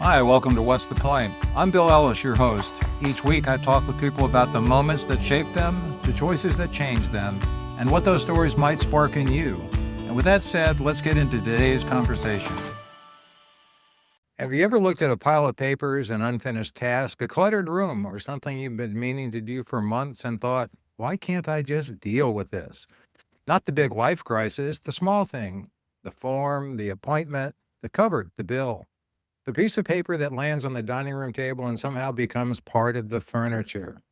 Hi, welcome to What's the Point? I'm Bill Ellis, your host. Each week I talk with people about the moments that shaped them, the choices that changed them, and what those stories might spark in you. And with that said, let's get into today's conversation. Have you ever looked at a pile of papers, an unfinished task, a cluttered room, or something you've been meaning to do for months and thought, why can't I just deal with this? Not the big life crisis, the small thing, the form, the appointment, the cupboard, the bill. The piece of paper that lands on the dining room table and somehow becomes part of the furniture.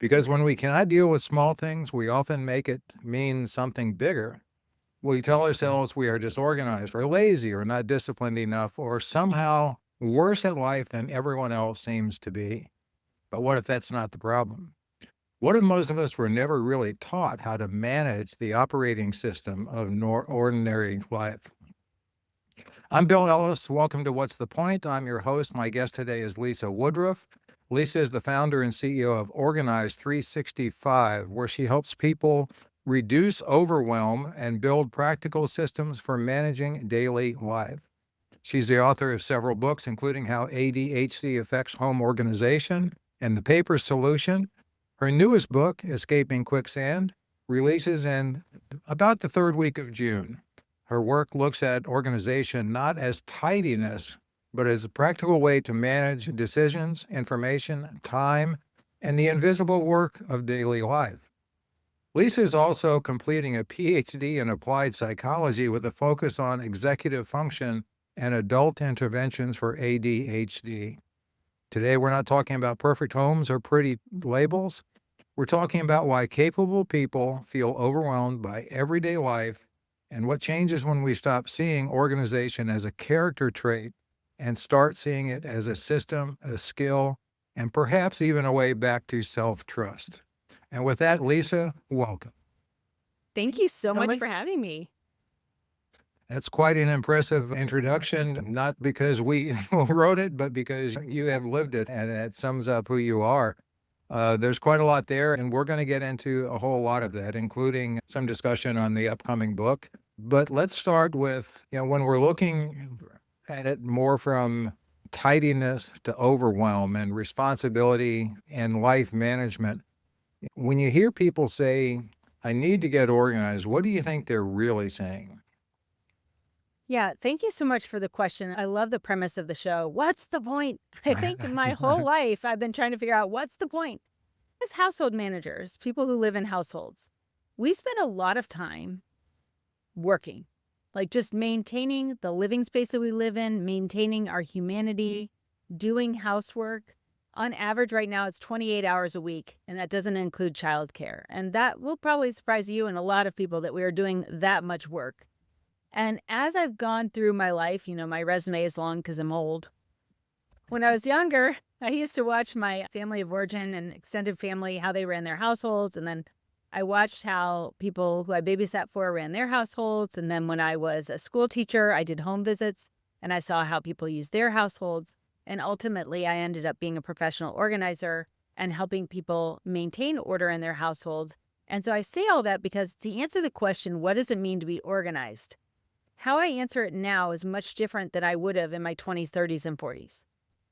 Because when we cannot deal with small things, we often make it mean something bigger. We tell ourselves we are disorganized or lazy or not disciplined enough or somehow worse at life than everyone else seems to be. But what if that's not the problem? What if most of us were never really taught how to manage the operating system of ordinary life? I'm Bill Ellis. Welcome to What's the Point? I'm your host. My guest today is Lisa Woodruff. Lisa is the founder and CEO of Organize 365, where she helps people reduce overwhelm and build practical systems for managing daily life. She's the author of several books, including How ADHD Affects Home Organization and The Paper Solution. Her newest book, Escaping Quicksand, releases in about the third week of June. Her work looks at organization not as tidiness, but as a practical way to manage decisions, information, time, and the invisible work of daily life. Lisa is also completing a PhD in applied psychology with a focus on executive function and adult interventions for ADHD. Today, we're not talking about perfect homes or pretty labels. We're talking about why capable people feel overwhelmed by everyday life and what changes when we stop seeing organization as a character trait and start seeing it as a system, a skill, and perhaps even a way back to self-trust. And with that, Lisa, welcome. Thank you so much for having me. That's quite an impressive introduction, not because we wrote it, but because you have lived it, and it sums up who you are. There's quite a lot there, and we're going to get into a whole lot of that, including some discussion on the upcoming book. But let's start with, when we're looking at it more from tidiness to overwhelm and responsibility and life management. When you hear people say, I need to get organized, what do you think they're really saying? Yeah, thank you so much for the question. I love the premise of the show. What's the point? I think in my whole life, I've been trying to figure out what's the point. As household managers, people who live in households, we spend a lot of time working, like just maintaining the living space that we live in, maintaining our humanity, doing housework. On average, right now, it's 28 hours a week, and that doesn't include childcare. And that will probably surprise you and a lot of people that we are doing that much work. And as I've gone through my life, my resume is long because I'm old. When I was younger, I used to watch my family of origin and extended family, how they ran their households. And then I watched how people who I babysat for ran their households. And then when I was a school teacher, I did home visits and I saw how people used their households. And ultimately, I ended up being a professional organizer and helping people maintain order in their households. And so I say all that because to answer the question, what does it mean to be organized? How I answer it now is much different than I would have in my 20s, 30s, and 40s.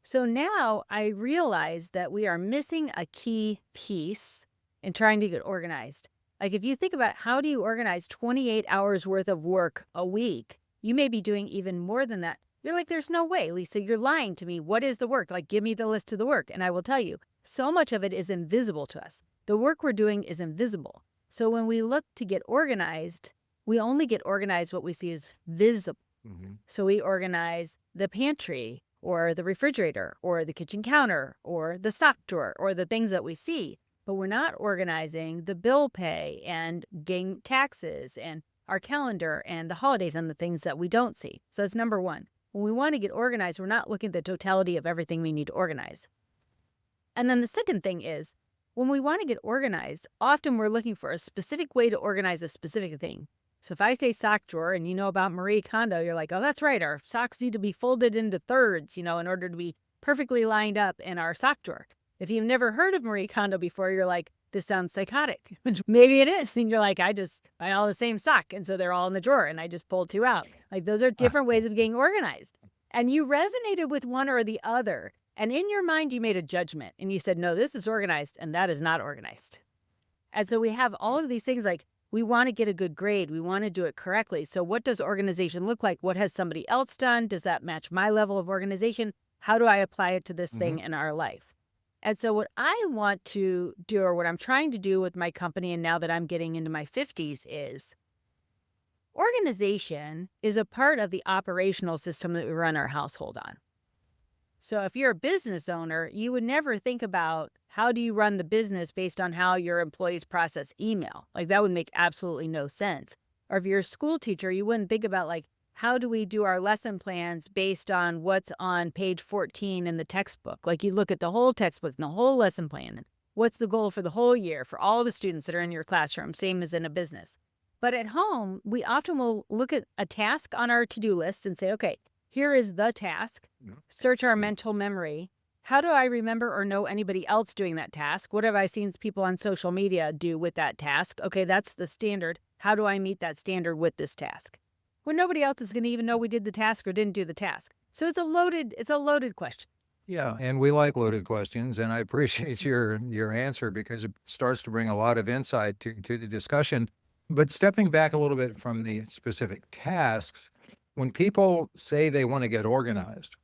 So now I realize that we are missing a key piece in trying to get organized. Like if you think about how do you organize 28 hours worth of work a week, you may be doing even more than that. You're like, there's no way, Lisa, you're lying to me. What is the work? Like, give me the list of the work. And I will tell you, so much of it is invisible to us. The work we're doing is invisible. So when we look to get organized, we only get organized what we see as visible. Mm-hmm. So we organize the pantry or the refrigerator or the kitchen counter or the sock drawer or the things that we see. But we're not organizing the bill pay and getting taxes and our calendar and the holidays and the things that we don't see. So that's number one. When we want to get organized, we're not looking at the totality of everything we need to organize. And then the second thing is, when we want to get organized, often we're looking for a specific way to organize a specific thing. So if I say sock drawer and you know about Marie Kondo, you're like, oh, that's right. Our socks need to be folded into thirds, in order to be perfectly lined up in our sock drawer. If you've never heard of Marie Kondo before, you're like, this sounds psychotic, which maybe it is. And you're like, I just buy all the same sock. And so they're all in the drawer and I just pull two out. Like those are different ways of getting organized. and you resonated with one or the other. And in your mind, you made a judgment and you said, no, this is organized and that is not organized. And so we have all of these things like we want to get a good grade. We want to do it correctly. So what does organization look like? What has somebody else done? Does that match my level of organization? How do I apply it to this thing in our life? And so what I want to do, or what I'm trying to do with my company, and now that I'm getting into my 50s, is organization is a part of the operational system that we run our household on. So if you're a business owner, you would never think about how do you run the business based on how your employees process email. Like that would make absolutely no sense. Or if you're a school teacher, you wouldn't think about like, how do we do our lesson plans based on what's on page 14 in the textbook? Like you look at the whole textbook and the whole lesson plan. And what's the goal for the whole year for all the students that are in your classroom, same as in a business. But at home, we often will look at a task on our to-do list and say, okay, here is the task, search our mental memory. How do I remember or know anybody else doing that task? What have I seen people on social media do with that task? Okay, that's the standard. How do I meet that standard with this task? When nobody else is going to even know we did the task or didn't do the task. So it's a loaded question. Yeah, and we like loaded questions, and I appreciate your answer because it starts to bring a lot of insight to the discussion. But stepping back a little bit from the specific tasks, when people say they want to get organized,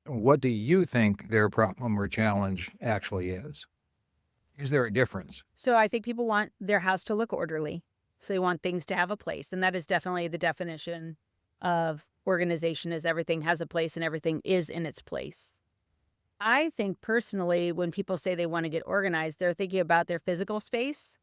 what do you think their problem or challenge actually is? Is there a difference? So I think people want their house to look orderly. So they want things to have a place. And that is definitely the definition of organization, is everything has a place and everything is in its place. I think personally, when people say they want to get organized, they're thinking about their physical space,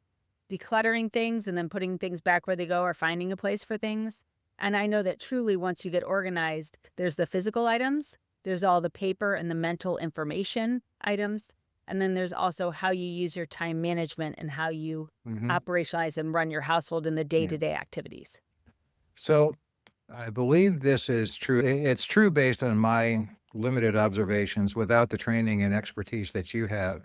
decluttering things and then putting things back where they go, or finding a place for things. And I know that truly once you get organized, there's the physical items, there's all the paper and the mental information items, and then there's also how you use your time management and how you operationalize and run your household in the day-to-day activities. So I believe this is true. It's true based on my limited observations without the training and expertise that you have.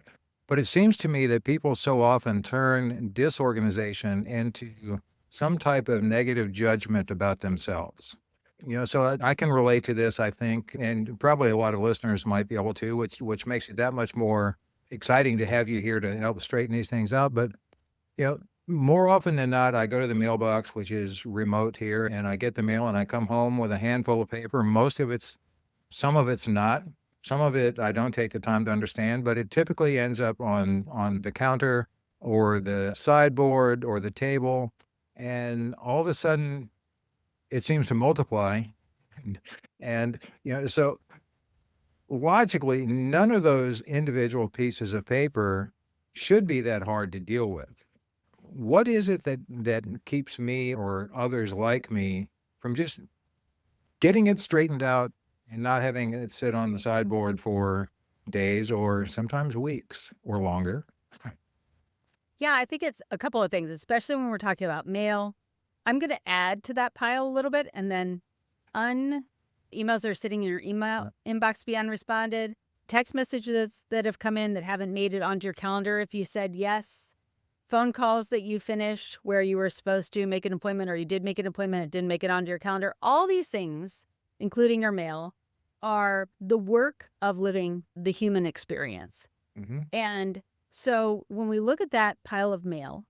But it seems to me that people so often turn disorganization into some type of negative judgment about themselves. So I can relate to this, I think, and probably a lot of listeners might be able to, which makes it that much more exciting to have you here to help straighten these things out. But, more often than not, I go to the mailbox, which is remote here, and I get the mail and I come home with a handful of paper. Some of it's not. Some of it I don't take the time to understand, but it typically ends up on the counter or the sideboard or the table. And all of a sudden, it seems to multiply. And, so logically, none of those individual pieces of paper should be that hard to deal with. What is it that keeps me or others like me from just getting it straightened out and not having it sit on the sideboard for days or sometimes weeks or longer? Yeah, I think it's a couple of things, especially when we're talking about mail. I'm going to add to that pile a little bit, and then emails are sitting in your email inbox to be unresponded. Text messages that have come in that haven't made it onto your calendar if you said yes. Phone calls that you finished where you were supposed to make an appointment, or you did make an appointment, it didn't make it onto your calendar. All these things, including your mail, are the work of living the human experience. And so when we look at that pile of mail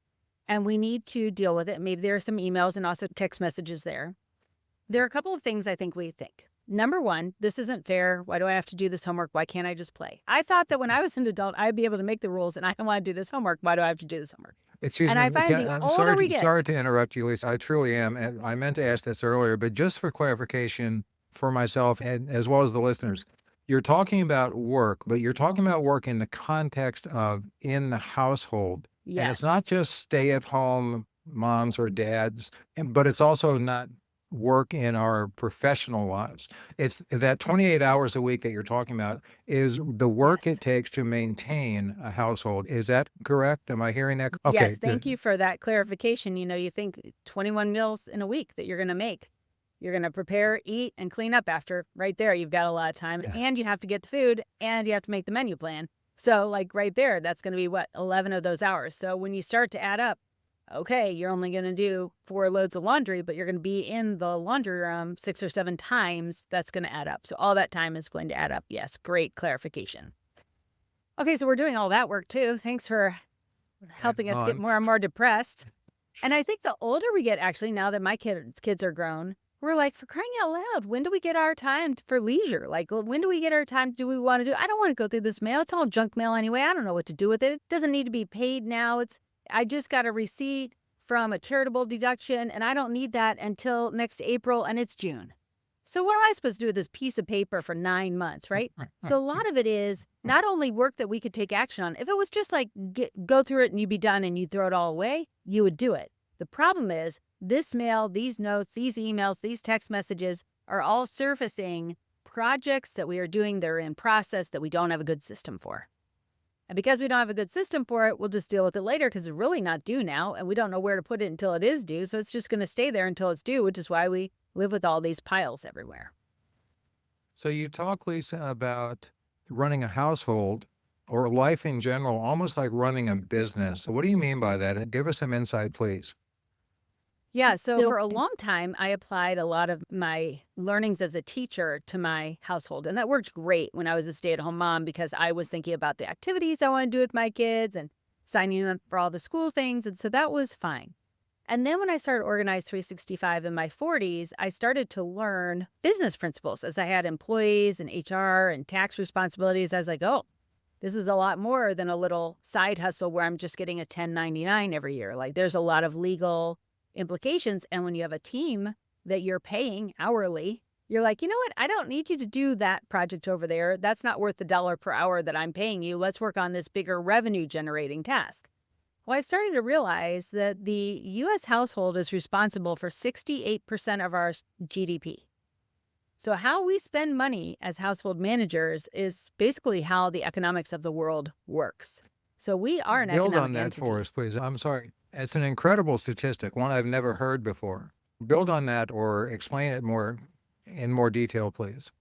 and we need to deal with it, maybe there are some emails and also text messages there. There are a couple of things I think we think. Number one, this isn't fair. Why do I have to do this homework? Why can't I just play? I thought that when I was an adult, I'd be able to make the rules, and I don't want to do this homework. Why do I have to do this homework? Excuse and me. I find the older we get. Sorry to interrupt you, Lisa. I truly am. And I meant to ask this earlier, but just for clarification for myself and as well as the listeners, you're talking about work, but you're talking about work in the context of in the household. Yes. And it's not just stay-at-home moms or dads, but it's also not work in our professional lives. It's that 28 hours a week that you're talking about is the work Yes. it takes to maintain a household. Is that correct? Am I hearing that? Okay, Yes, thank good. you for that clarification. You think 21 meals in a week that you're going to make. You're going to prepare, eat, and clean up after. Right there, you've got a lot of time. Yeah. And you have to get the food, and you have to make the menu plan. So, right there, that's going to be, 11 of those hours. So when you start to add up, okay, you're only going to do 4 loads of laundry, but you're going to be in the laundry room 6 or 7 times. That's going to add up. So all that time is going to add up. Yes, great clarification. Okay, so we're doing all that work too. Thanks for helping us get more and more depressed. And I think the older we get, actually, now that my kids are grown, we're like, for crying out loud, when do we get our time for leisure? Like, when do we get our time? Do we want to do? I don't want to go through this mail. It's all junk mail anyway. I don't know what to do with it. It doesn't need to be paid now. I just got a receipt from a charitable deduction, and I don't need that until next April, and it's June. So what am I supposed to do with this piece of paper for 9 months, right? So a lot of it is not only work that we could take action on. If it was just like go through it and you'd be done and you throw it all away, you would do it. The problem is this mail, these notes, these emails, these text messages are all surfacing projects that we are doing that are in process that we don't have a good system for. And because we don't have a good system for it, we'll just deal with it later because it's really not due now, and we don't know where to put it until it is due. So it's just going to stay there until it's due, which is why we live with all these piles everywhere. So you talk, Lisa, about running a household or life in general, almost like running a business. So what do you mean by that? Give us some insight, please. Yeah, so for a long time, I applied a lot of my learnings as a teacher to my household. And that worked great when I was a stay-at-home mom because I was thinking about the activities I want to do with my kids and signing them for all the school things. And so that was fine. And then when I started Organized 365 in my 40s, I started to learn business principles as I had employees and HR and tax responsibilities. I was like, oh, this is a lot more than a little side hustle where I'm just getting a 1099 every year. Like there's a lot of legal implications. And when you have a team that you're paying hourly, you're like, you know what? I don't need you to do that project over there. That's not worth the $1 per hour that I'm paying you. Let's work on this bigger revenue generating task. Well, I started to realize that the U.S. household is responsible for 68% of our GDP. So how we spend money as household managers is basically how the economics of the world works. So we are an economic Build on that entity. for us, please. I'm sorry. It's an incredible statistic, one I've never heard before. Build on that or explain it in more detail, please.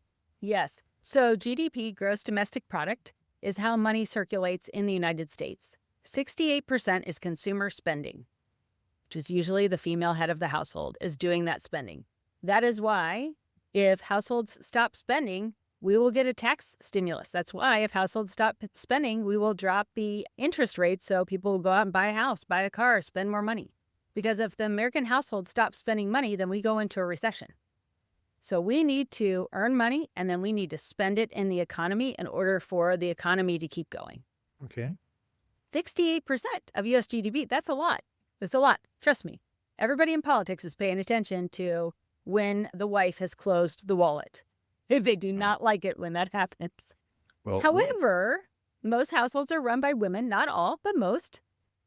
Yes. So GDP, gross domestic product, is how money circulates in the United States. 68% is consumer spending, which is usually the female head of the household is doing that spending. That is why if households stop spending, we will get a tax stimulus. That's why if households stop spending, we will drop the interest rate so people will go out and buy a house, buy a car, spend more money. Because if the American household stops spending money, then we go into a recession. So we need to earn money and then we need to spend it in the economy in order for the economy to keep going. Okay. 68% of U.S. GDP, that's a lot. It's a lot. Trust me. Everybody in politics is paying attention to when the wife has closed the wallet. They do not like it when that happens. Well, However, most households are run by women, not all, but most.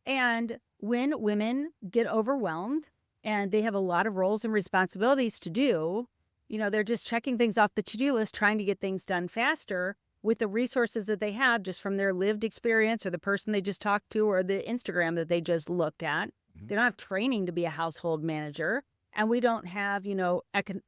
And when women get overwhelmed and they have a lot of roles and responsibilities to do, they're just checking things off the to-do list, trying to get things done faster with the resources that they have just from their lived experience or the person they just talked to or the Instagram that they just looked at. They don't have training to be a household manager. And we don't have,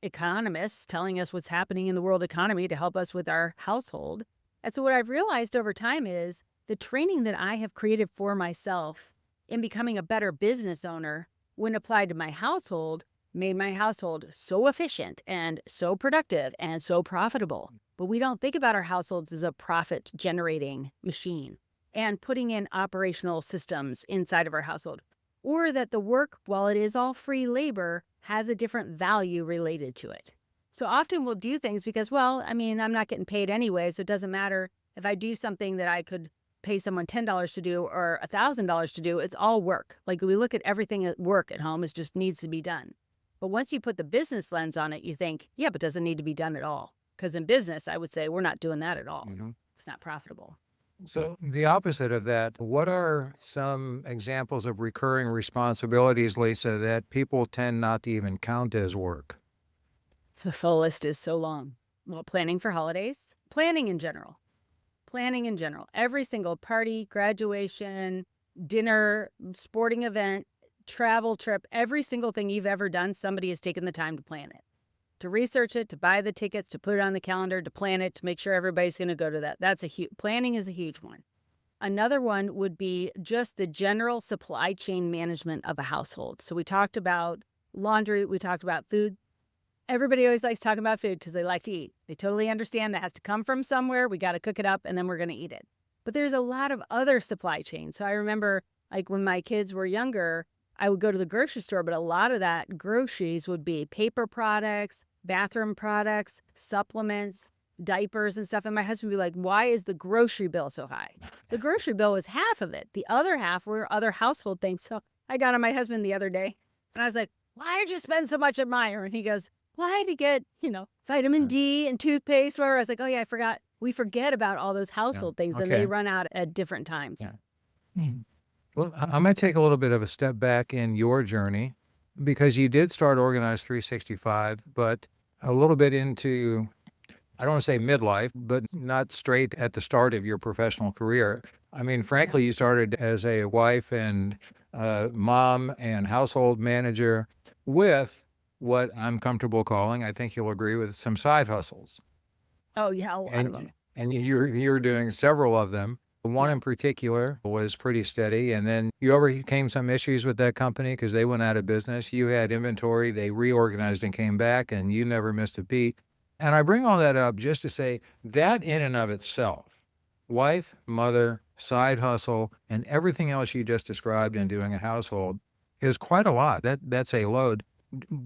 economists telling us what's happening in the world economy to help us with our household. And so what I've realized over time is the training that I have created for myself in becoming a better business owner when applied to my household made my household so efficient and so productive and so profitable. But we don't think about our households as a profit-generating machine and putting in operational systems inside of our household. Or that the work, while it is all free labor, has a different value related to it. So often we'll do things because, I'm not getting paid anyway, so it doesn't matter if I do something that I could pay someone $10 to do or $1,000 to do. It's all work. Like we look at everything at work at home, it just needs to be done. But once you put the business lens on it, you think, yeah, but does it need to be done at all? Because in business, I would say we're not doing that at all. Mm-hmm. It's not profitable. So the opposite of that, what are some examples of recurring responsibilities, Lisa, that people tend not to even count as work? The full list is so long. Well, planning for holidays, planning in general. Every single party, graduation, dinner, sporting event, travel trip, every single thing you've ever done, somebody has taken the time to plan it. To research it, to buy the tickets, to put it on the calendar, to plan it, to make sure everybody's going to go to that. Planning is a huge one. Another one would be just the general supply chain management of a household. So we talked about laundry, we talked about food. Everybody always likes talking about food because they like to eat. They totally understand that has to come from somewhere. We got to cook it up and then we're going to eat it. But there's a lot of other supply chains. So I remember like when my kids were younger, I would go to the grocery store, but a lot of that groceries would be paper products, bathroom products, supplements, diapers and stuff. And my husband would be like, why is the grocery bill so high? The grocery bill was half of it. The other half were other household things. So I got on my husband the other day and I was like, why did you spend so much at Meijer? And he goes, well, I had to get, vitamin D and toothpaste, whatever. I was like, oh yeah, I forgot. We forget about all those household things and they run out at different times. Yeah. Well, I might take a little bit of a step back in your journey because you did start Organized 365, but a little bit into, I don't want to say midlife, but not straight at the start of your professional career. I mean, frankly, you started as a wife and mom and household manager with what I'm comfortable calling, I think you'll agree with, some side hustles. Oh yeah, a lot of them. And you're doing several of them. One in particular was pretty steady, and then you overcame some issues with that company because they went out of business. You had inventory, they reorganized and came back, and you never missed a beat. And I bring all that up just to say that in and of itself, wife, mother, side hustle, and everything else you just described in doing a household is quite a lot. That's a load.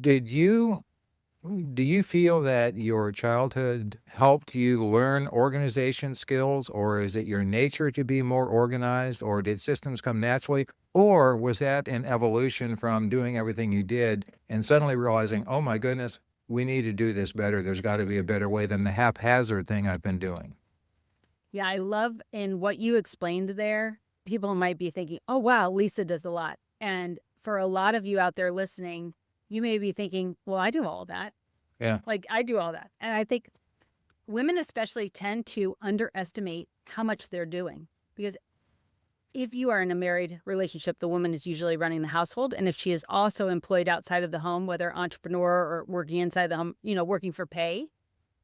Do you feel that your childhood helped you learn organization skills, or is it your nature to be more organized, or did systems come naturally? Or was that an evolution from doing everything you did and suddenly realizing, oh my goodness, we need to do this better. There's got to be a better way than the haphazard thing I've been doing. Yeah, I love in what you explained there, people might be thinking, oh, wow, Lisa does a lot. And for a lot of you out there listening, you may be thinking, well, I do all that. Yeah. Like I do all that. And I think women especially tend to underestimate how much they're doing because if you are in a married relationship, the woman is usually running the household. And if she is also employed outside of the home, whether entrepreneur or working inside the home, working for pay,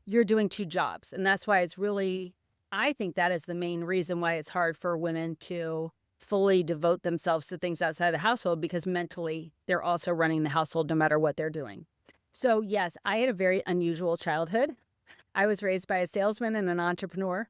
you're doing two jobs. And that's why it's really, I think that is the main reason why it's hard for women to fully devote themselves to things outside the household because mentally they're also running the household no matter what they're doing. So yes, I had a very unusual childhood. I was raised by a salesman and an entrepreneur.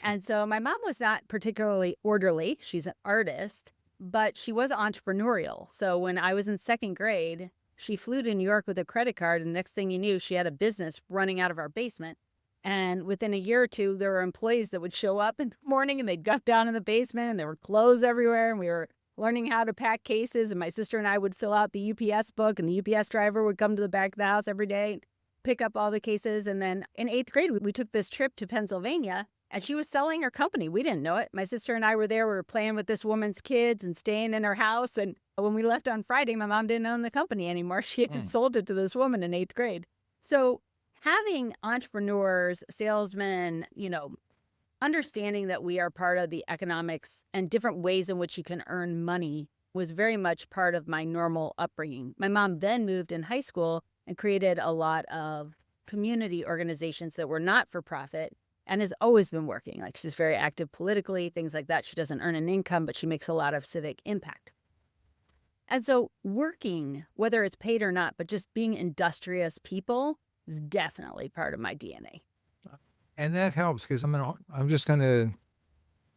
And so my mom was not particularly orderly. She's an artist, but she was entrepreneurial. So when I was in second grade, she flew to New York with a credit card. And the next thing you knew, she had a business running out of our basement. And within a year or two, there were employees that would show up in the morning and they'd gut down in the basement and there were clothes everywhere. And we were learning how to pack cases. And my sister and I would fill out the UPS book and the UPS driver would come to the back of the house every day, pick up all the cases. And then in eighth grade, we took this trip to Pennsylvania and she was selling her company. We didn't know it. My sister and I were there. We were playing with this woman's kids and staying in her house. And when we left on Friday, my mom didn't own the company anymore. She had sold it to this woman in eighth grade. So having entrepreneurs, salesmen, understanding that we are part of the economics and different ways in which you can earn money was very much part of my normal upbringing. My mom then moved in high school and created a lot of community organizations that were not for profit and has always been working. Like she's very active politically, things like that. She doesn't earn an income, but she makes a lot of civic impact. And so working, whether it's paid or not, but just being industrious people is definitely part of my DNA. And that helps because I'm just going to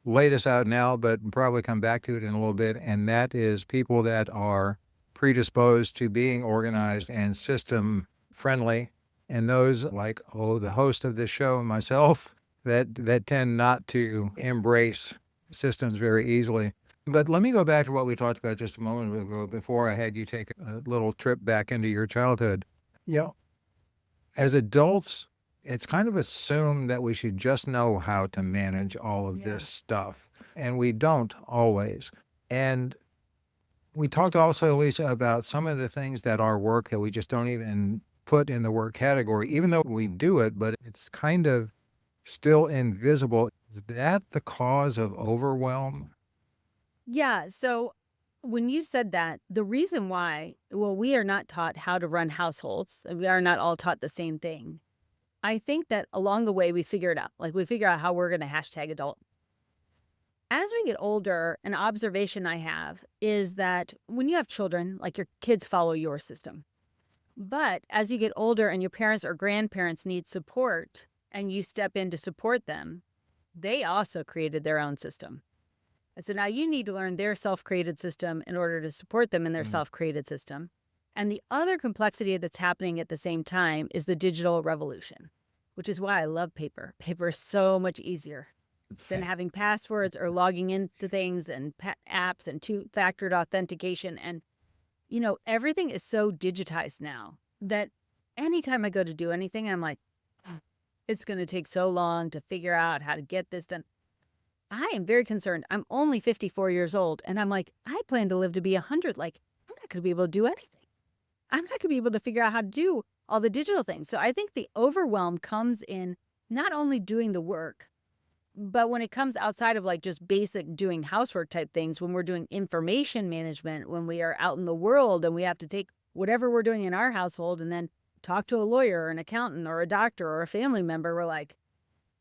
lay this out now, but probably come back to it in a little bit. And that is people that are predisposed to being organized and system friendly. And those like, the host of this show and myself that tend not to embrace systems very easily. But let me go back to what we talked about just a moment ago before I had you take a little trip back into your childhood. As adults, it's kind of assumed that we should just know how to manage all of this stuff. And we don't always. And we talked also, Lisa, about some of the things that are work that we just don't even put in the work category, even though we do it, but it's kind of still invisible. Is that the cause of overwhelm? Yeah. So when you said that, the reason why, we are not taught how to run households. We are not all taught the same thing. I think that along the way, we figure it out. Like we figure out how we're going to hashtag adult. As we get older, an observation I have is that when you have children, like your kids follow your system. But as you get older and your parents or grandparents need support and you step in to support them, they also created their own system. And so now you need to learn their self-created system in order to support them in their self-created system. And the other complexity that's happening at the same time is the digital revolution, which is why I love paper. Paper is so much easier than having passwords or logging into things and apps and two-factor authentication. And, everything is so digitized now that anytime I go to do anything, I'm like, it's going to take so long to figure out how to get this done. I am very concerned. I'm only 54 years old, and I'm like, I plan to live to be 100. Like, I'm not going to be able to do anything. I'm not going to be able to figure out how to do all the digital things. So I think the overwhelm comes in not only doing the work, but when it comes outside of like just basic doing housework type things, when we're doing information management, when we are out in the world and we have to take whatever we're doing in our household and then talk to a lawyer or an accountant or a doctor or a family member, we're like,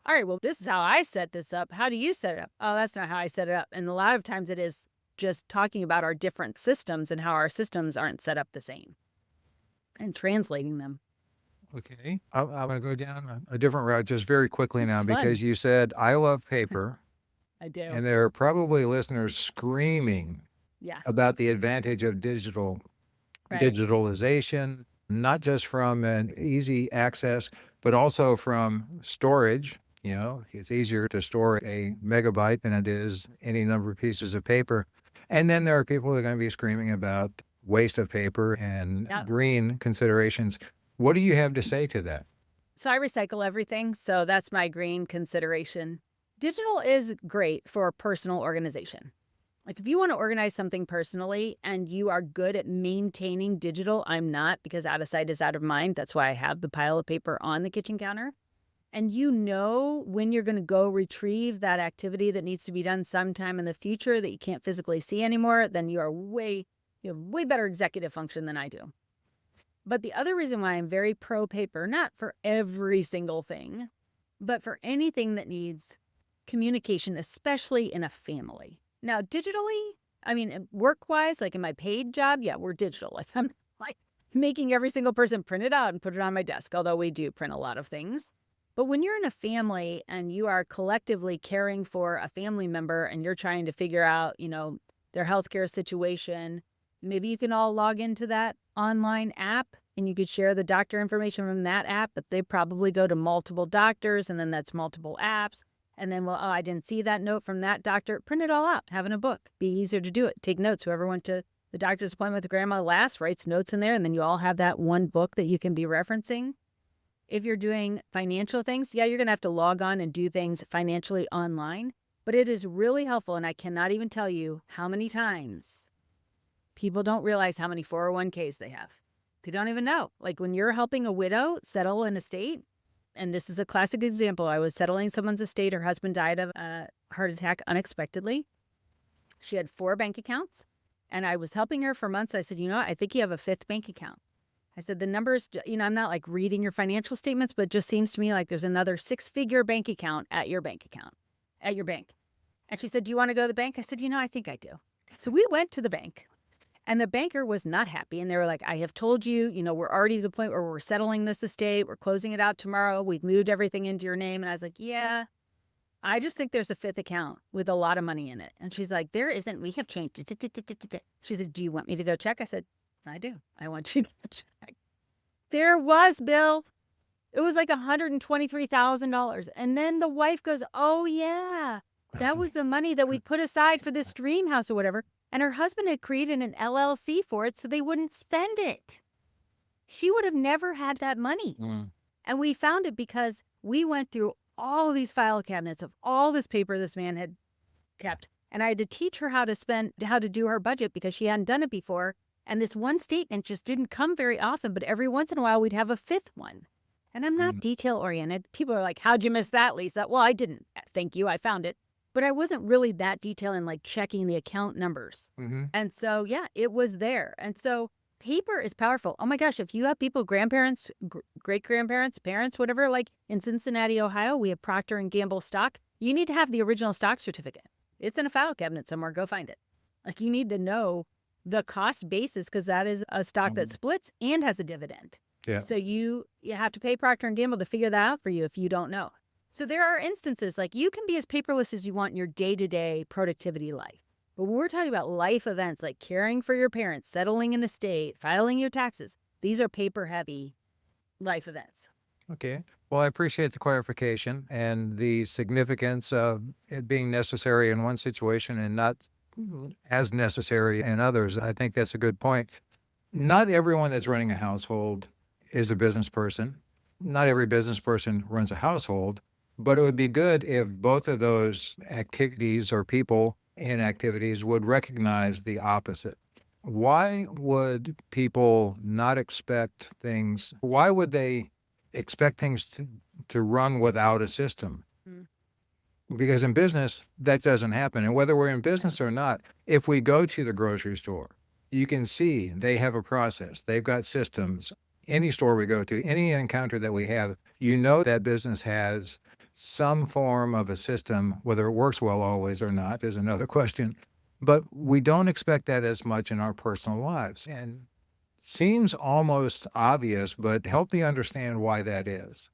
all right, well, this is how I set this up. How do you set it up? Oh, that's not how I set it up. And a lot of times it is just talking about our different systems and how our systems aren't set up the same and translating them. Okay. I'm going to go down a different route just very quickly now It's fun. because you said, I love paper. I do. And there are probably listeners screaming Yeah. about the advantage of Right. digitalization, not just from an easy access, but also from storage. It's easier to store a megabyte than it is any number of pieces of paper. And then there are people who are going to be screaming about waste of paper and Yep. green considerations. What do you have to say to that? So I recycle everything. So that's my green consideration. Digital is great for personal organization. Like if you want to organize something personally and you are good at maintaining digital, I'm not, because out of sight is out of mind. That's why I have the pile of paper on the kitchen counter. And when you're going to go retrieve that activity that needs to be done sometime in the future that you can't physically see anymore, then you have way better executive function than I do. But the other reason why I'm very pro paper, not for every single thing, but for anything that needs communication, especially in a family. Now, digitally, I mean, work-wise, like in my paid job, yeah, we're digital. Like I'm like making every single person print it out and put it on my desk, although we do print a lot of things. But when you're in a family and you are collectively caring for a family member and you're trying to figure out, their healthcare situation, maybe you can all log into that online app and you could share the doctor information from that app, but they probably go to multiple doctors and then that's multiple apps. And then, I didn't see that note from that doctor. Print it all out, have in a book. Be easier to do it. Take notes. Whoever went to the doctor's appointment with grandma last writes notes in there, and then you all have that one book that you can be referencing. If you're doing financial things, yeah, you're going to have to log on and do things financially online, but it is really helpful. And I cannot even tell you how many times people don't realize how many 401ks they have. They don't even know. Like when you're helping a widow settle an estate, and this is a classic example. I was settling someone's estate. Her husband died of a heart attack unexpectedly. She had 4 bank accounts, and I was helping her for months. I said, I think you have a 5th bank account. I said, the numbers, I'm not like reading your financial statements, but it just seems to me like there's another 6-figure bank account at your bank. And she said, do you want to go to the bank? I said, I think I do. So we went to the bank. And the banker was not happy. And they were like, I have told you, we're already to the point where we're settling this estate. We're closing it out tomorrow. We've moved everything into your name. And I was like, yeah, I just think there's a 5th account with a lot of money in it. And she's like, there isn't. We have changed it. She said, do you want me to go check? I said, I do. I want you to go check. There was, Bill. It was like $123,000. And then the wife goes, oh, yeah, that was the money that we put aside for this dream house or whatever. And her husband had created an LLC for it so they wouldn't spend it. She would have never had that money. And we found it because we went through all these file cabinets of all this paper this man had kept. And I had to teach her how to do her budget because she hadn't done it before. And this one statement just didn't come very often, but every once in a while we'd have a 5th one. And I'm not detail oriented. People are like, how'd you miss that, Lisa? Well, I didn't. Thank you. I found it. But I wasn't really that detailed in like checking the account numbers. And so, yeah, it was there. And so paper is powerful. Oh my gosh, if you have people, grandparents, great-grandparents, parents, whatever, like in Cincinnati, Ohio, we have Procter & Gamble stock. You need to have the original stock certificate It's in a file cabinet somewhere. Go find it. Like, you need to know the cost basis, because that is a stock that splits and has a dividend. Yeah. So you have to pay Procter and Gamble to figure that out for you if you don't know. So there are instances like you can be as paperless as you want in your day-to-day productivity life. But when we're talking about life events like caring for your parents, settling an estate, filing your taxes, these are paper-heavy life events. Okay. Well, I appreciate the clarification and the significance of it being necessary in one situation and not as necessary in others. I think that's a good point. Not everyone that's running a household is a business person. Not every business person runs a household, but it would be good if both of those activities or people in activities would recognize the opposite. Why would people not expect things? Why would they expect things to run without a system? Mm. Because in business, that doesn't happen. And whether we're in business or not, if we go to the grocery store, you can see they have a process. They've got systems. Any store we go to, any encounter that we have, you know that business has some form of a system. Whether it works well always or not is another question. But we don't expect that as much in our personal lives. And seems almost obvious, but help me understand why that is.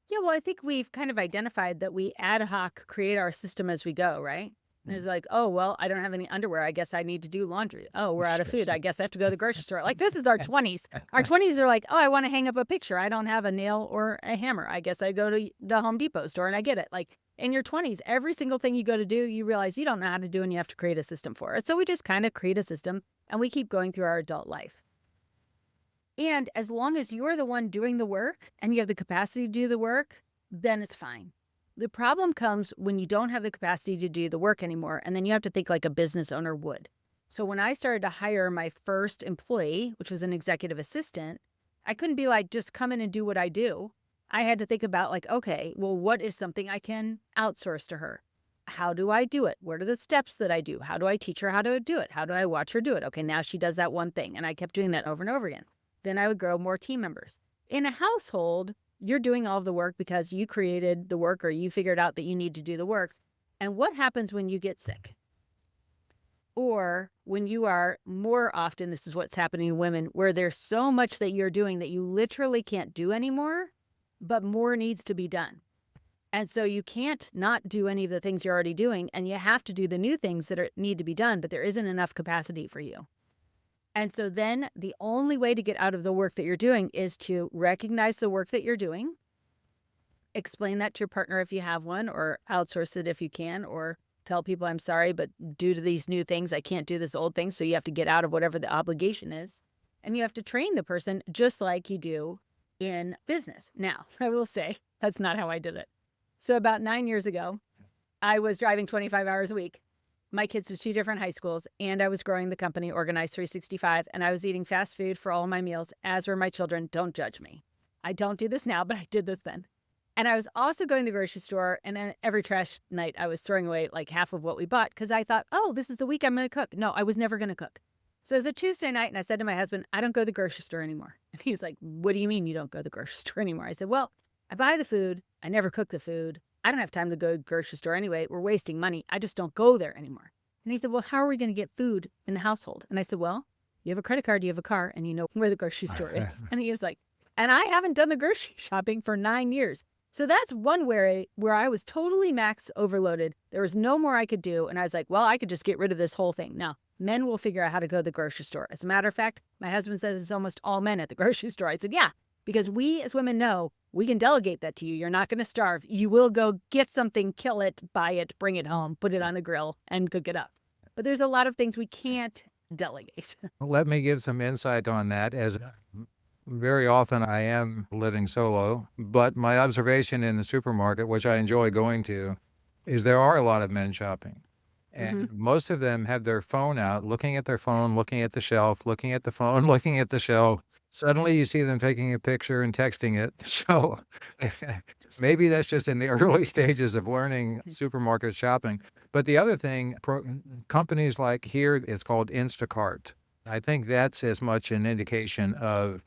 Yeah, well, I think we've kind of identified that we ad hoc create our system as we go, right? And it's like, oh, well, I don't have any underwear. I guess I need to do laundry. Oh, we're out of food. I guess I have to go to the grocery store. Like, this is our 20s. Our 20s are like, oh, I want to hang up a picture. I don't have a nail or a hammer. I guess I go to the Home Depot store and I get it. Like, in your 20s, every single thing you go to do, you realize you don't know how to do and you have to create a system for it. So we just kind of create a system and we keep going through our adult life. And as long as you're the one doing the work and you have the capacity to do the work, then it's fine. The problem comes when you don't have the capacity to do the work anymore, and then you have to think like a business owner would. So when I started to hire my first employee, which was an executive assistant, I couldn't be like, just come in and do what I do. I had to think about like, okay, well, what is something I can outsource to her? How do I do it? What are the steps that I do? How do I teach her how to do it? How do I watch her do it? Okay, now she does that one thing. And I kept doing that over and over again. Then I would grow more team members. In a household, you're doing all of the work because you created the work or you figured out that you need to do the work. And what happens when you get sick? Or when you are more often, this is what's happening to women, where there's so much that you're doing that you literally can't do anymore, but more needs to be done. And so you can't not do any of the things you're already doing, and you have to do the new things that need to be done, but there isn't enough capacity for you. And so then the only way to get out of the work that you're doing is to recognize the work that you're doing, explain that to your partner if you have one, or outsource it if you can, or tell people, I'm sorry, but due to these new things, I can't do this old thing. So you have to get out of whatever the obligation is. And you have to train the person just like you do in business. Now, I will say that's not how I did it. So about 9 years ago, I was driving 25 hours a week. My kids to 2 different high schools, and I was growing the company Organized 365, and I was eating fast food for all my meals, as were my children. Don't judge me. I don't do this now, but I did this then. And I was also going to the grocery store, and then every trash night I was throwing away like half of what we bought because I thought, oh, this is the week I'm going to cook. No, I was never going to cook. So it was a Tuesday night, and I said to my husband, I don't go to the grocery store anymore. And he was like, what do you mean you don't go to the grocery store anymore? I said, well, I buy the food. I never cook the food. I don't have time to go to the grocery store anyway. We're wasting money. I just don't go there anymore. And he said, well, how are we going to get food in the household? And I said, well, you have a credit card, you have a car, and you know where the grocery store is. And he was like, and I haven't done the grocery shopping for 9 years. So that's one where I was totally max overloaded. There was no more I could do. And I was like, well, I could just get rid of this whole thing. No, men will figure out how to go to the grocery store. As a matter of fact, my husband says it's almost all men at the grocery store. I said, yeah, because we as women know we can delegate that to you. You're not going to starve. You will go get something, kill it, buy it, bring it home, put it on the grill, and cook it up. But there's a lot of things we can't delegate. Let me give some insight on that, as very often I am living solo, but my observation in the supermarket, which I enjoy going to, is there are a lot of men shopping. And most of them have their phone out, looking at their phone, looking at the shelf, looking at the phone, looking at the shelf. Suddenly you see them taking a picture and texting it. So maybe that's just in the early stages of learning supermarket shopping. But the other thing, companies like here, it's called Instacart. I think that's as much an indication of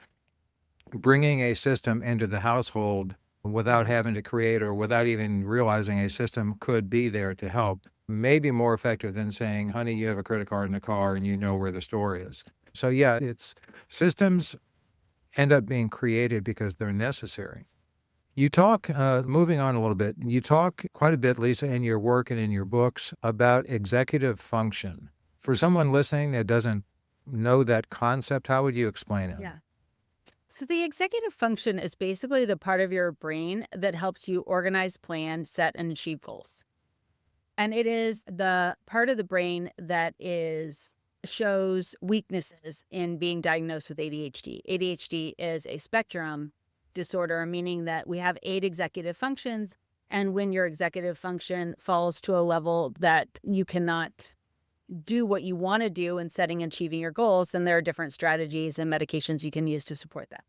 bringing a system into the household without having to create or without even realizing a system could be there to help. maybe more effective than saying, honey, you have a credit card in the car and you know where the store is. So yeah, it's systems end up being created because they're necessary. You talk, moving on a little bit, you talk quite a bit, Lisa, in your work and in your books about executive function. For someone listening that doesn't know that concept, how would you explain it? Yeah. So the executive function is basically the part of your brain that helps you organize, plan, set, and achieve goals. And it is the part of the brain that shows weaknesses in being diagnosed with ADHD. ADHD is a spectrum disorder, meaning that we have 8 executive functions. And when your executive function falls to a level that you cannot do what you want to do in setting and achieving your goals, then there are different strategies and medications you can use to support that.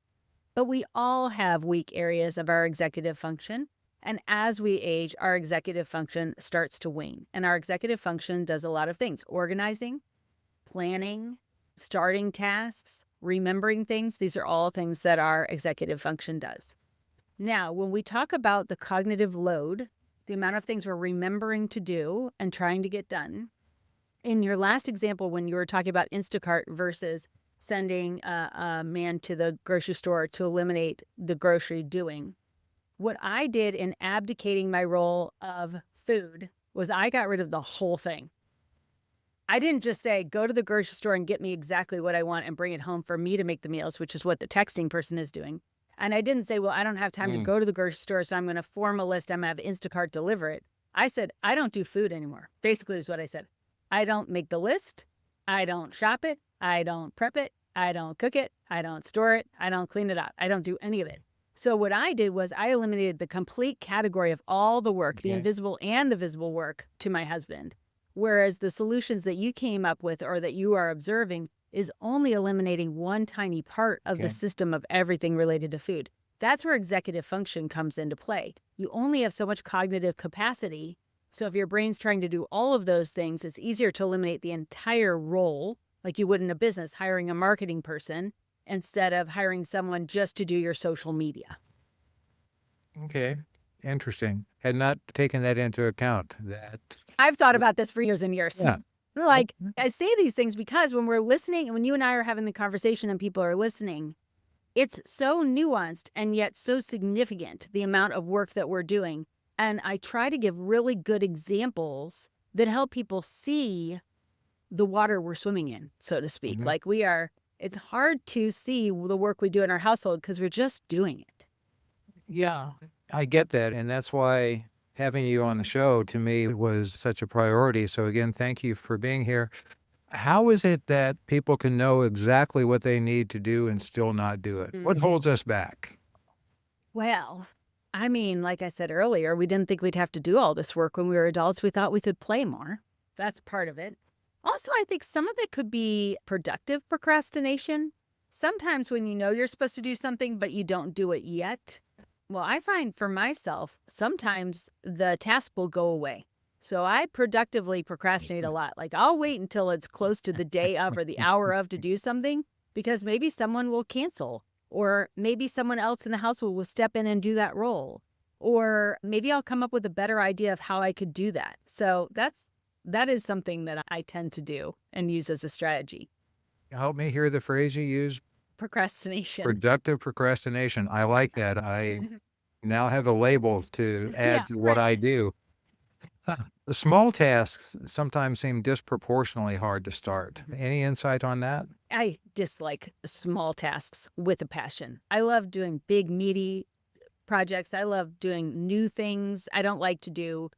But we all have weak areas of our executive function. And as we age, our executive function starts to wane. And our executive function does a lot of things: organizing, planning, starting tasks, remembering things. These are all things that our executive function does. Now, when we talk about the cognitive load, the amount of things we're remembering to do and trying to get done, in your last example, when you were talking about Instacart versus sending a man to the grocery store to eliminate the grocery doing, what I did in abdicating my role of food was I got rid of the whole thing. I didn't just say, go to the grocery store and get me exactly what I want and bring it home for me to make the meals, which is what the texting person is doing. And I didn't say, well, I don't have time to go to the grocery store, so I'm going to form a list. I'm going to have Instacart deliver it. I said, I don't do food anymore. Basically is what I said. I don't make the list. I don't shop it. I don't prep it. I don't cook it. I don't store it. I don't clean it up. I don't do any of it. So what I did was I eliminated the complete category of all the work, the invisible and the visible work, to my husband. Whereas the solutions that you came up with or that you are observing is only eliminating one tiny part of the system of everything related to food. That's where executive function comes into play. You only have so much cognitive capacity. So if your brain's trying to do all of those things, it's easier to eliminate the entire role, like you would in a business, hiring a marketing person instead of hiring someone just to do your social media. Okay. Interesting. Had not taken that into account. That I've thought about this for years and years. Yeah. Like, I say these things because when we're listening, and when you and I are having the conversation and people are listening, it's so nuanced and yet so significant, the amount of work that we're doing. And I try to give really good examples that help people see the water we're swimming in, so to speak. Like it's hard to see the work we do in our household because we're just doing it. Yeah, I get that. And that's why having you on the show to me was such a priority. So again, thank you for being here. How is it that people can know exactly what they need to do and still not do it? What holds us back? Well, I mean, like I said earlier, we didn't think we'd have to do all this work when we were adults. We thought we could play more. That's part of it. Also, I think some of it could be productive procrastination. Sometimes when you know you're supposed to do something, but you don't do it yet. Well, I find for myself, sometimes the task will go away. So I productively procrastinate a lot. Like I'll wait until it's close to the day of or the hour of to do something because maybe someone will cancel, or maybe someone else in the household will step in and do that role, or maybe I'll come up with a better idea of how I could do that. So that is something that I tend to do and use as a strategy. Help me hear the phrase you use. Procrastination. Productive procrastination. I like that. I now have a label to add to what I do. The small tasks sometimes seem disproportionately hard to start. Any insight on that? I dislike small tasks with a passion. I love doing big, meaty projects. I love doing new things. I don't like to do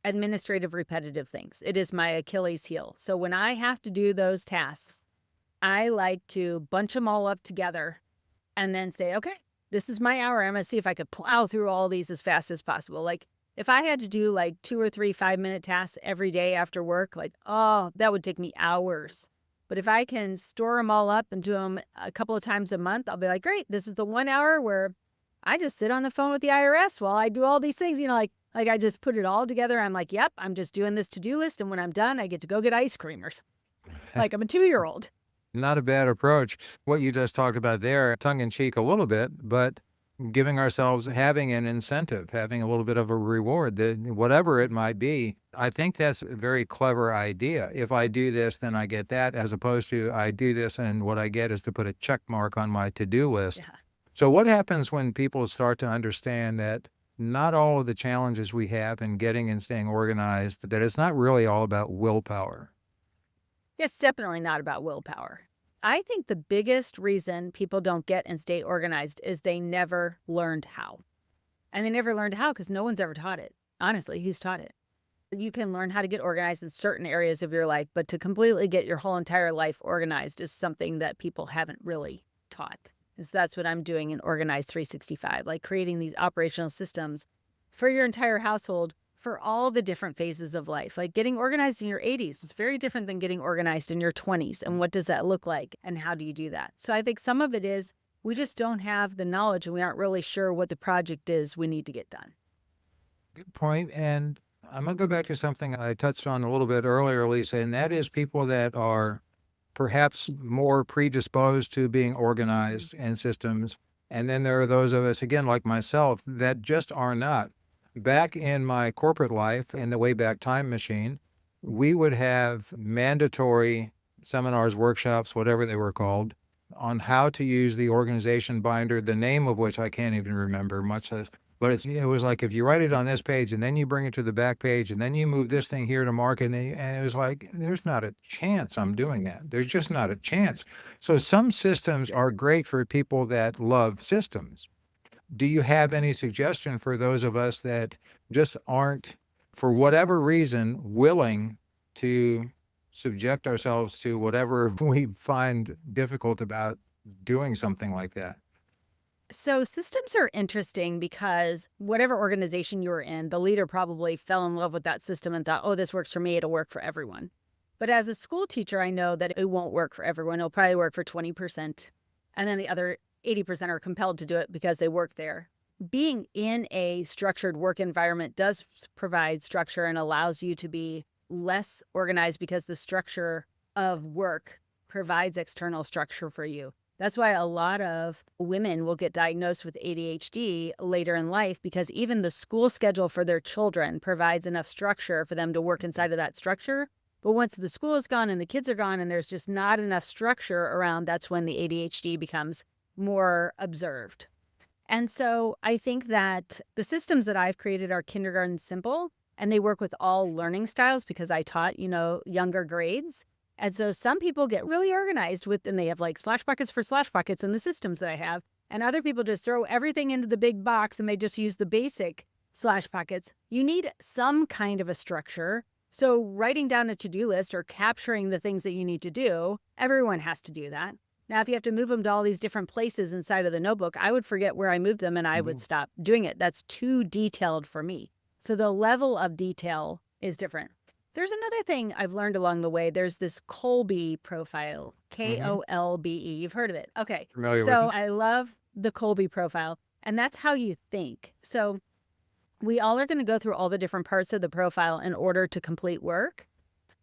administrative, repetitive things. It is my Achilles heel. So when I have to do those tasks, I like to bunch them all up together and then say, okay, this is my hour. I'm going to see if I could plow through all these as fast as possible. Like if I had to do like 2 or 3 5-minute tasks every day after work, like, oh, that would take me hours. But if I can store them all up and do them a couple of times a month, I'll be like, great, this is the 1 hour where I just sit on the phone with the IRS while I do all these things, like I just put it all together. I'm like, yep, I'm just doing this to-do list. And when I'm done, I get to go get ice cream or something. Like I'm a 2-year-old. Not a bad approach. What you just talked about there, tongue in cheek a little bit, but giving ourselves, having an incentive, having a little bit of a reward, whatever it might be. I think that's a very clever idea. If I do this, then I get that, as opposed to I do this and what I get is to put a check mark on my to-do list. Yeah. So what happens when people start to understand that not all of the challenges we have in getting and staying organized, that it's not really all about willpower? It's definitely not about willpower. I think the biggest reason people don't get and stay organized is they never learned how. And they never learned how because no one's ever taught it. Honestly, who's taught it? You can learn how to get organized in certain areas of your life, but to completely get your whole entire life organized is something that people haven't really taught. So that's what I'm doing in Organized 365, like creating these operational systems for your entire household for all the different phases of life. Like getting organized in your 80s is very different than getting organized in your 20s. And what does that look like? And how do you do that? So I think some of it is we just don't have the knowledge and we aren't really sure what the project is we need to get done. Good point. And I'm going to go back to something I touched on a little bit earlier, Lisa, and that is people that are perhaps more predisposed to being organized in systems. And then there are those of us, again, like myself, that just are not. Back in my corporate life, in the Wayback Time Machine, we would have mandatory seminars, workshops, whatever they were called, on how to use the organization binder, the name of which I can't even remember, much as, but it was like if you write it on this page and then you bring it to the back page and then you move this thing here to market, and it was like, there's not a chance I'm doing that. There's just not a chance. So some systems are great for people that love systems. Do you have any suggestion for those of us that just aren't, for whatever reason, willing to subject ourselves to whatever we find difficult about doing something like that? So systems are interesting because whatever organization you were in, the leader probably fell in love with that system and thought, oh, this works for me. It'll work for everyone. But as a school teacher, I know that it won't work for everyone. It'll probably work for 20%. And then the other 80% are compelled to do it because they work there. Being in a structured work environment does provide structure and allows you to be less organized because the structure of work provides external structure for you. That's why a lot of women will get diagnosed with ADHD later in life because even the school schedule for their children provides enough structure for them to work inside of that structure. But once the school is gone and the kids are gone and there's just not enough structure around, that's when the ADHD becomes more observed. And so I think that the systems that I've created are kindergarten simple, and they work with all learning styles because I taught, younger grades. And so some people get really organized and they have like slash buckets for slash buckets in the systems that I have. And other people just throw everything into the big box and they just use the basic slash buckets. You need some kind of a structure. So writing down a to-do list or capturing the things that you need to do, everyone has to do that. Now, if you have to move them to all these different places inside of the notebook, I would forget where I moved them and I would stop doing it. That's too detailed for me. So the level of detail is different. There's another thing I've learned along the way. There's this Kolbe profile, Kolbe. You've heard of it. Okay. Familiar So with it? I love the Kolbe profile, and that's how you think. So we all are going to go through all the different parts of the profile in order to complete work,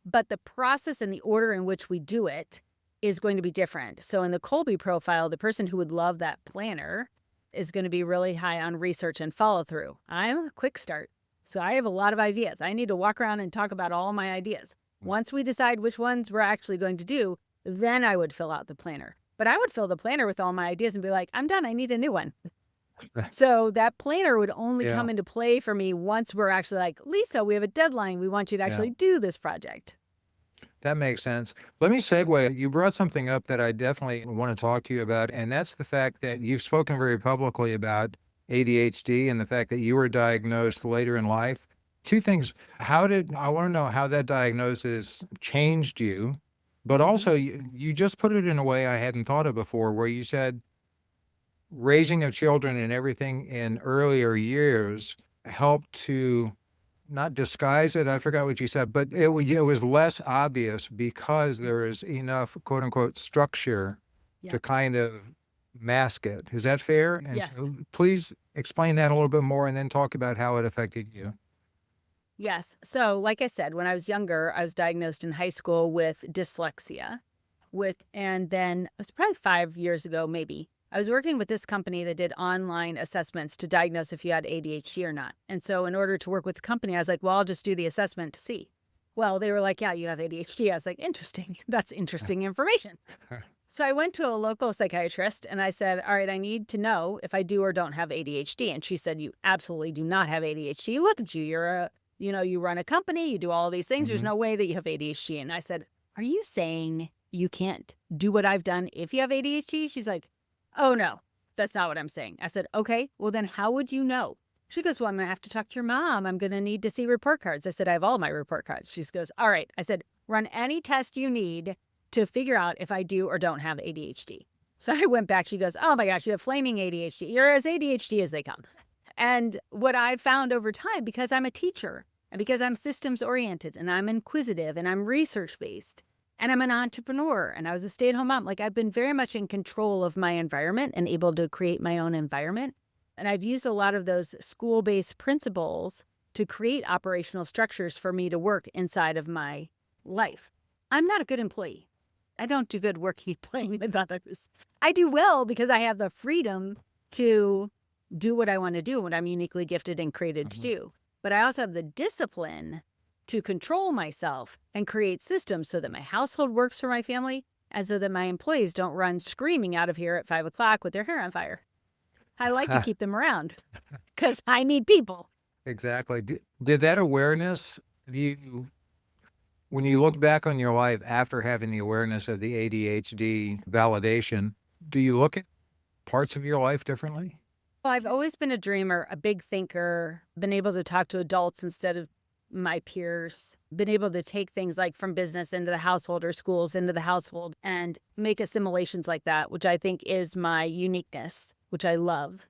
but the process and the order in which we do it is going to be different. So in the Kolbe profile, the person who would love that planner is going to be really high on research and follow through. I'm a quick start. So I have a lot of ideas. I need to walk around and talk about all my ideas. Once we decide which ones we're actually going to do, then I would fill out the planner. But I would fill the planner with all my ideas and be like, I'm done. I need a new one. So that planner would only come into play for me once we're actually like, Lisa, we have a deadline. We want you to actually do this project. That makes sense. Let me segue. You brought something up that I definitely want to talk to you about, and that's the fact that you've spoken very publicly about ADHD and the fact that you were diagnosed later in life. Two things. I want to know how that diagnosis changed you, but also you just put it in a way I hadn't thought of before, where you said raising of children and everything in earlier years helped to not disguise it. I forgot what you said, but it was less obvious because there is enough quote unquote structure to kind of mask it. Is that fair? And Yes. so please explain that a little bit more and then talk about how it affected you. Yes. So like I said, when I was younger, I was diagnosed in high school with dyslexia, and then it was probably 5 years ago, maybe. I was working with this company that did online assessments to diagnose if you had ADHD or not. And so in order to work with the company, I was like, well, I'll just do the assessment to see. Well, they were like, yeah, you have ADHD. I was like, interesting. That's interesting information. So I went to a local psychiatrist and I said, all right, I need to know if I do or don't have ADHD. And she said, you absolutely do not have ADHD. Look at you. You run a company, you do all these things. There's no way that you have ADHD. And I said, are you saying you can't do what I've done if you have ADHD? She's like, oh, no, that's not what I'm saying. I said, okay, well, then how would you know? She goes, well, I'm going to have to talk to your mom. I'm going to need to see report cards. I said, I have all my report cards. She goes, all right. I said, run any test you need to figure out if I do or don't have ADHD. So I went back. She goes, oh my gosh, you have flaming ADHD. You're as ADHD as they come. And what I found over time, because I'm a teacher and because I'm systems oriented and I'm inquisitive and I'm research based and I'm an entrepreneur and I was a stay-at-home mom, like I've been very much in control of my environment and able to create my own environment. And I've used a lot of those school-based principles to create operational structures for me to work inside of my life. I'm not a good employee. I don't do good working playing with others. I do well because I have the freedom to do what I want to do, what I'm uniquely gifted and created to do. But I also have the discipline to control myself and create systems so that my household works for my family and so that my employees don't run screaming out of here at 5 o'clock with their hair on fire. I like to keep them around because I need people. Exactly. Did that awareness, when you look back on your life after having the awareness of the ADHD validation, do you look at parts of your life differently? Well, I've always been a dreamer, a big thinker, been able to talk to adults instead of my peers, been able to take things like from business into the household or schools into the household and make assimilations like that, which I think is my uniqueness, which I love.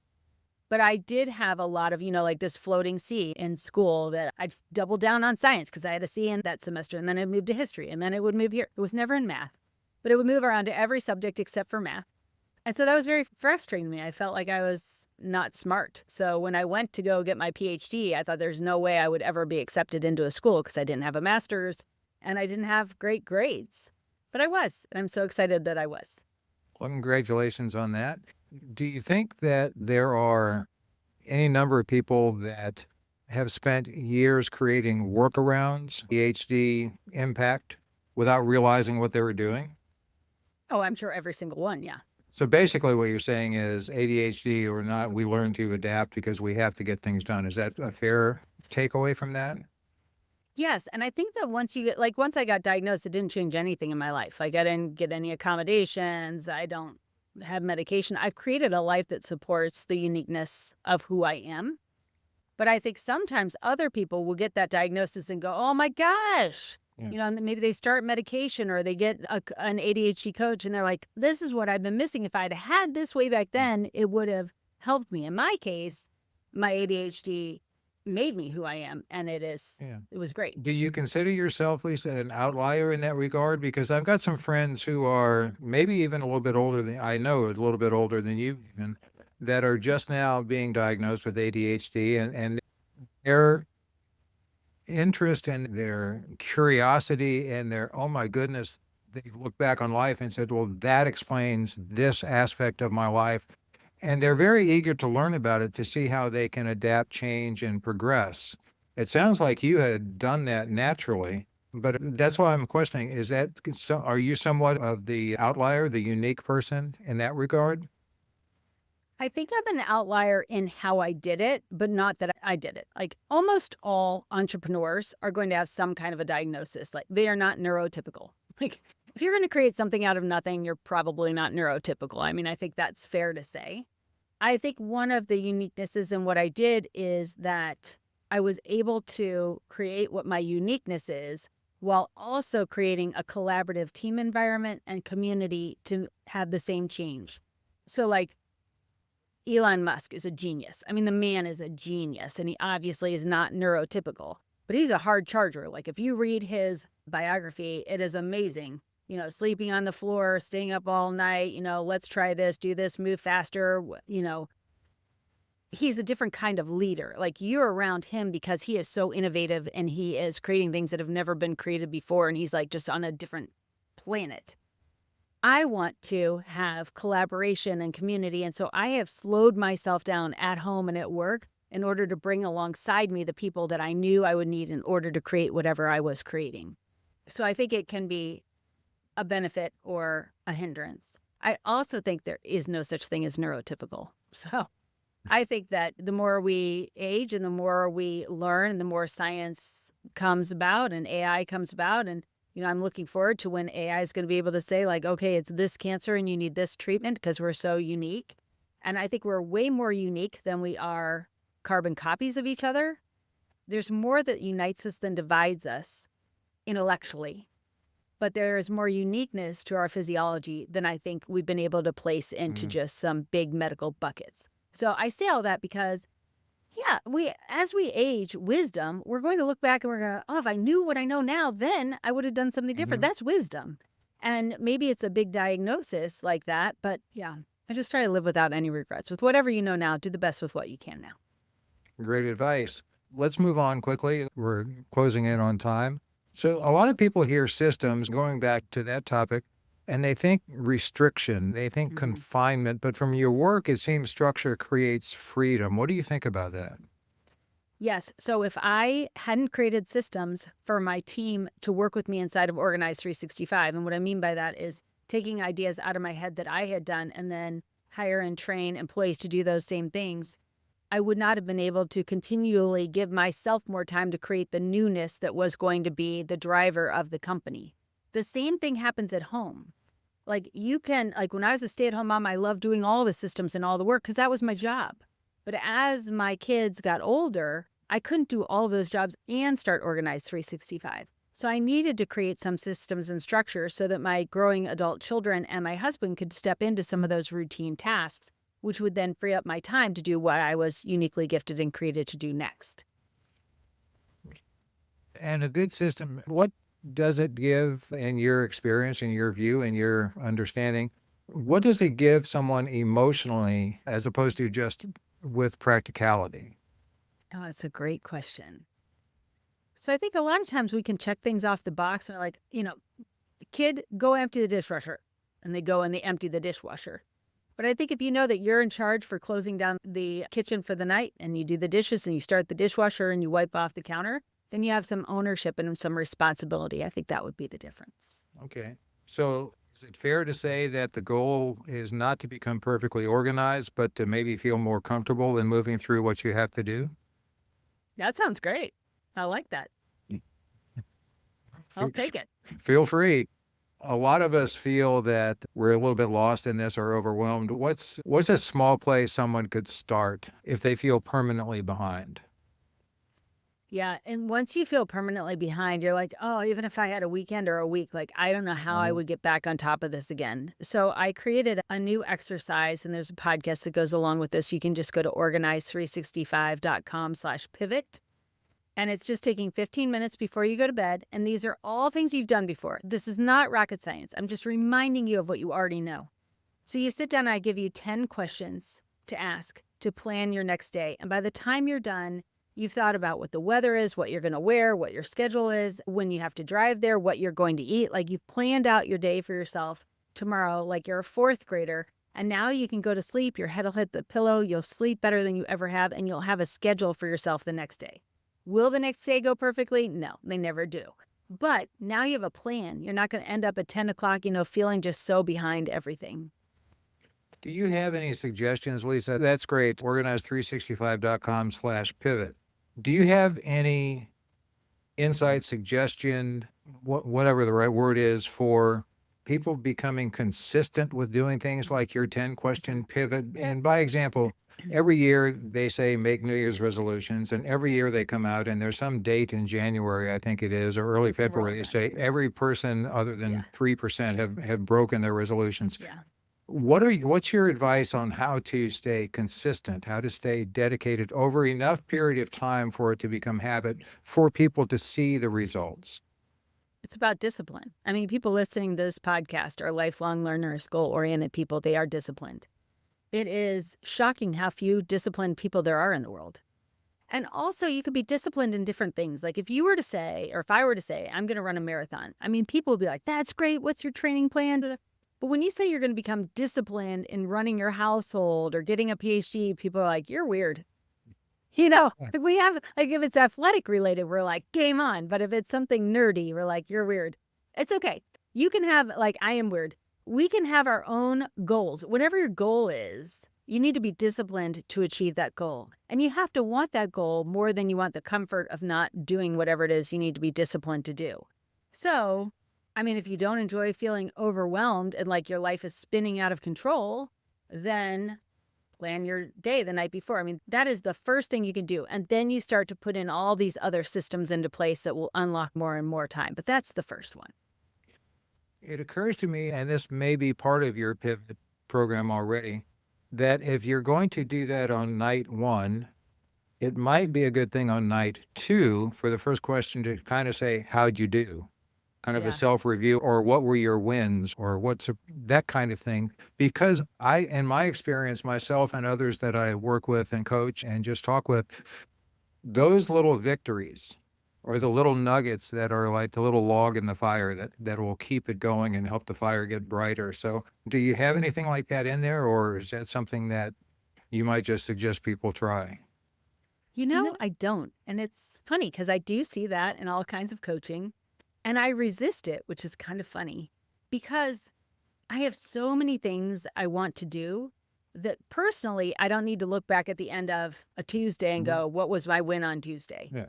But I did have a lot of, like this floating C in school that I'd double down on science because I had a C in that semester and then I'd move to history and then it would move here. It was never in math, but it would move around to every subject except for math. And so that was very frustrating to me. I felt like I was not smart. So when I went to go get my PhD, I thought there's no way I would ever be accepted into a school because I didn't have a master's and I didn't have great grades. But I was, and I'm so excited that I was. Well, congratulations on that. Do you think that there are any number of people that have spent years creating workarounds, ADHD impact, without realizing what they were doing? Oh, I'm sure every single one, yeah. So basically what you're saying is ADHD or not, we learn to adapt because we have to get things done. Is that a fair takeaway from that? Yes. And I think that once I got diagnosed, it didn't change anything in my life. Like I didn't get any accommodations. I don't have medication. I've created a life that supports the uniqueness of who I am. But I think sometimes other people will get that diagnosis and go, oh my gosh, and maybe they start medication or they get an ADHD coach and they're like, this is what I've been missing. If I'd had this way back then, it would have helped me. In my case, my ADHD made me who I am. And it was great. Do you consider yourself, Lisa, an outlier in that regard? Because I've got some friends who are maybe even a little bit older than a little bit older than you even, that are just now being diagnosed with ADHD and their interest and their curiosity and their, oh my goodness, they look back on life and said, well, that explains this aspect of my life. And they're very eager to learn about it to see how they can adapt, change, and progress. It sounds like you had done that naturally, but that's why I'm questioning, are you somewhat of the outlier, the unique person in that regard? I think I'm an outlier in how I did it, but not that I did it. Like almost all entrepreneurs are going to have some kind of a diagnosis. Like they are not neurotypical. Like if you're going to create something out of nothing, you're probably not neurotypical. I mean, I think that's fair to say. I think one of the uniquenesses in what I did is that I was able to create what my uniqueness is while also creating a collaborative team environment and community to have the same change. So like Elon Musk is a genius. I mean, the man is a genius and he obviously is not neurotypical, but he's a hard charger. Like if you read his biography, it is amazing. Sleeping on the floor, staying up all night, let's try this, do this, move faster. He's a different kind of leader. Like you're around him because he is so innovative and he is creating things that have never been created before. And he's like just on a different planet. I want to have collaboration and community. And so I have slowed myself down at home and at work in order to bring alongside me the people that I knew I would need in order to create whatever I was creating. So I think it can be a benefit or a hindrance. I also think there is no such thing as neurotypical. So I think that the more we age and the more we learn, the more science comes about and AI comes about. And, I'm looking forward to when AI is going to be able to say, like, okay, it's this cancer and you need this treatment because we're so unique. And I think we're way more unique than we are carbon copies of each other. There's more that unites us than divides us intellectually. But there is more uniqueness to our physiology than I think we've been able to place into just some big medical buckets. So I say all that because, as we age, wisdom, we're going to look back and we're going to, oh, if I knew what I know now, then I would have done something different. That's wisdom. And maybe it's a big diagnosis like that. But yeah, I just try to live without any regrets. With whatever you know now, do the best with what you can now. Great advice. Let's move on quickly. We're closing in on time. So a lot of people hear systems, going back to that topic, and they think restriction, they think confinement, but from your work, it seems structure creates freedom. What do you think about that? Yes. So if I hadn't created systems for my team to work with me inside of Organize 365, and what I mean by that is taking ideas out of my head that I had done and then hire and train employees to do those same things, I would not have been able to continually give myself more time to create the newness that was going to be the driver of the company. The same thing happens at home. Like when I was a stay-at-home mom, I loved doing all the systems and all the work because that was my job. But as my kids got older, I couldn't do all those jobs and start Organize 365. So I needed to create some systems and structures so that my growing adult children and my husband could step into some of those routine tasks, which would then free up my time to do what I was uniquely gifted and created to do next. And a good system, what does it give in your experience, in your view, in your understanding? What does it give someone emotionally as opposed to just with practicality? Oh, that's a great question. So I think a lot of times we can check things off the box and we're like, kid, go empty the dishwasher. And they go and they empty the dishwasher. But I think if you know that you're in charge for closing down the kitchen for the night and you do the dishes and you start the dishwasher and you wipe off the counter, then you have some ownership and some responsibility. I think that would be the difference. Okay. So is it fair to say that the goal is not to become perfectly organized, but to maybe feel more comfortable in moving through what you have to do? That sounds great. I like that. I'll take it. Feel free. A lot of us feel that we're a little bit lost in this or overwhelmed. What's a small place someone could start if they feel permanently behind? Yeah. And once you feel permanently behind, you're like, oh, even if I had a weekend or a week, like, I don't know how I would get back on top of this again. So I created a new exercise, and there's a podcast that goes along with this. You can just go to organize365.com/pivot. And it's just taking 15 minutes before you go to bed. And these are all things you've done before. This is not rocket science. I'm just reminding you of what you already know. So you sit down and I give you 10 questions to ask to plan your next day. And by the time you're done, you've thought about what the weather is, what you're going to wear, what your schedule is, when you have to drive there, what you're going to eat. Like, you've planned out your day for yourself tomorrow, like you're a fourth grader. And now you can go to sleep. Your head will hit the pillow. You'll sleep better than you ever have. And you'll have a schedule for yourself the next day. Will the next day go perfectly? No, they never do. But now you have a plan. You're not going to end up at 10 o'clock, feeling just so behind everything. Do you have any suggestions, Lisa? That's great. Organize365.com/pivot. Do you have any insight, suggestion, whatever the right word is, for people becoming consistent with doing things like your 10-question pivot? And by example, every year they say make New Year's resolutions, and every year they come out and there's some date in January, I think it is, or early February, they say every person other than 3% have broken their resolutions. Yeah. What's your advice on how to stay consistent, how to stay dedicated over enough period of time for it to become habit, for people to see the results? It's about discipline. I mean, people listening to this podcast are lifelong learners, goal-oriented people. They are disciplined. It is shocking how few disciplined people there are in the world. And also, you could be disciplined in different things. Like, if you were to say, or if I were to say, I'm going to run a marathon, I mean, people would be like, that's great. What's your training plan? But when you say you're going to become disciplined in running your household or getting a PhD, people are like, you're weird. Like we have, like if it's athletic related, we're like, game on. But if it's something nerdy, we're like, you're weird. It's okay. You can have, like, I am weird. We can have our own goals. Whatever your goal is, you need to be disciplined to achieve that goal. And you have to want that goal more than you want the comfort of not doing whatever it is you need to be disciplined to do. So, I mean, if you don't enjoy feeling overwhelmed and like your life is spinning out of control, then plan your day the night before. I mean, that is the first thing you can do. And then you start to put in all these other systems into place that will unlock more and more time. But that's the first one. It occurs to me, and this may be part of your pivot program already, that if you're going to do that on night one, it might be a good thing on night two for the first question to kind of say, how'd you do? Kind of a Yeah. self-review, or what were your wins, or that kind of thing. Because in my experience, myself and others that I work with and coach and just talk with, those little victories or the little nuggets that are like the little log in the fire that will keep it going and help the fire get brighter. So do you have anything like that in there, or is that something that you might just suggest people try? I don't. And it's funny because I do see that in all kinds of coaching. And I resist it, which is kind of funny because I have so many things I want to do that personally, I don't need to look back at the end of a Tuesday and go, what was my win on Tuesday? Yeah.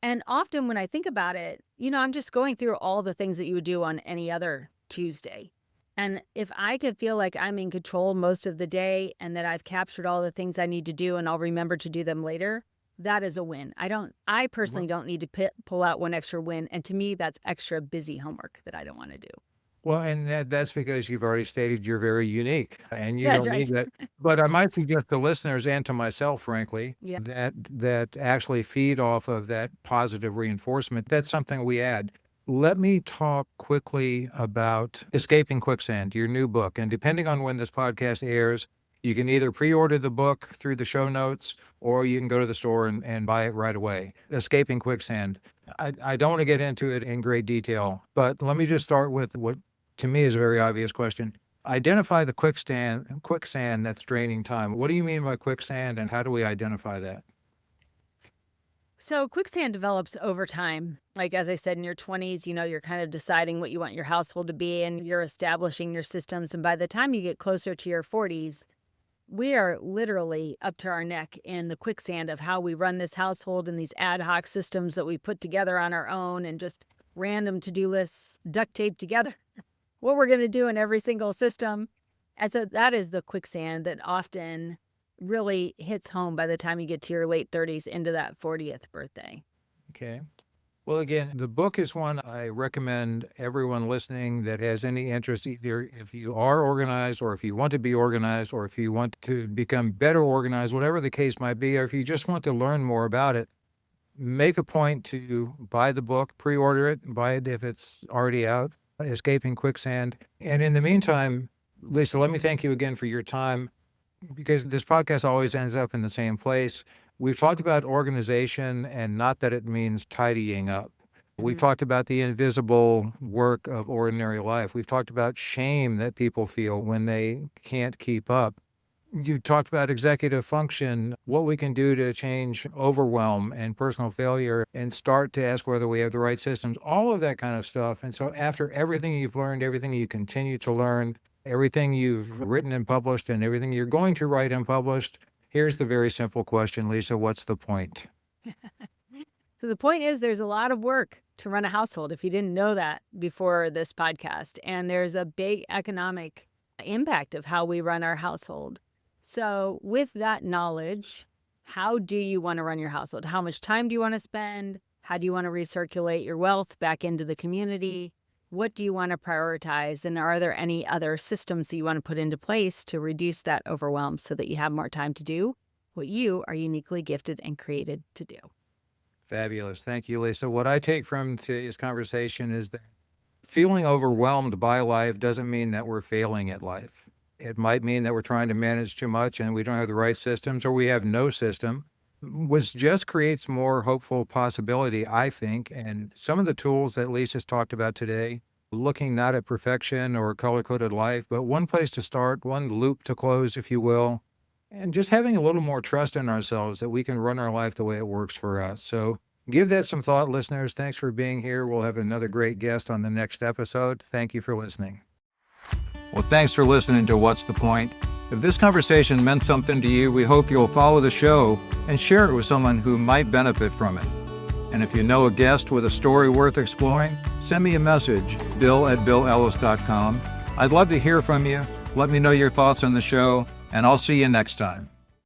And often when I think about it, I'm just going through all the things that you would do on any other Tuesday. And if I could feel like I'm in control most of the day and that I've captured all the things I need to do and I'll remember to do them later, that is a win. I personally don't need to pull out one extra win. And to me, that's extra busy homework that I don't want to do. Well, and that's because you've already stated you're very unique and you That's don't need right. that. But I might suggest to listeners and to myself, frankly, Yeah. that actually feed off of that positive reinforcement. That's something we add. Let me talk quickly about Escaping Quicksand, your new book. And depending on when this podcast airs, you can either pre-order the book through the show notes, or you can go to the store and buy it right away. Escaping Quicksand. I don't want to get into it in great detail, but let me just start with what to me is a very obvious question. Identify the quicksand that's draining time. What do you mean by quicksand, and how do we identify that? So quicksand develops over time. Like, as I said, in your 20s, you're kind of deciding what you want your household to be and you're establishing your systems. And by the time you get closer to your 40s, we are literally up to our neck in the quicksand of how we run this household and these ad hoc systems that we put together on our own and just random to-do lists duct taped together. What we're going to do in every single system. And so that is the quicksand that often really hits home by the time you get to your late 30s into that 40th birthday. Okay. Well, again, the book is one I recommend everyone listening that has any interest, either if you are organized or if you want to be organized or if you want to become better organized, whatever the case might be, or if you just want to learn more about it, make a point to buy the book, pre-order it, buy it if it's already out, Escaping Quicksand. And in the meantime, Lisa, let me thank you again for your time, because this podcast always ends up in the same place. We've talked about organization, and not that it means tidying up. We've talked about the invisible work of ordinary life. We've talked about shame that people feel when they can't keep up. You talked about executive function, what we can do to change overwhelm and personal failure and start to ask whether we have the right systems, all of that kind of stuff. And so after everything you've learned, everything you continue to learn, everything you've written and published, and everything you're going to write and published, here's the very simple question, Lisa, what's the point? So the point is there's a lot of work to run a household, if you didn't know that before this podcast. And there's a big economic impact of how we run our household. So with that knowledge, how do you want to run your household? How much time do you want to spend? How do you want to recirculate your wealth back into the community? What do you want to prioritize? And are there any other systems that you want to put into place to reduce that overwhelm so that you have more time to do what you are uniquely gifted and created to do? Fabulous. Thank you, Lisa. What I take from today's conversation is that feeling overwhelmed by life doesn't mean that we're failing at life. It might mean that we're trying to manage too much and we don't have the right systems, or we have no system, which just creates more hopeful possibility, I think. And some of the tools that Lisa's talked about today, looking not at perfection or color-coded life, but one place to start, one loop to close, if you will, and just having a little more trust in ourselves that we can run our life the way it works for us. So give that some thought, listeners. Thanks for being here. We'll have another great guest on the next episode. Thank you for listening. Well, thanks for listening to What's the Point? If this conversation meant something to you, we hope you'll follow the show and share it with someone who might benefit from it. And if you know a guest with a story worth exploring, send me a message, bill@billellis.com. I'd love to hear from you. Let me know your thoughts on the show, and I'll see you next time.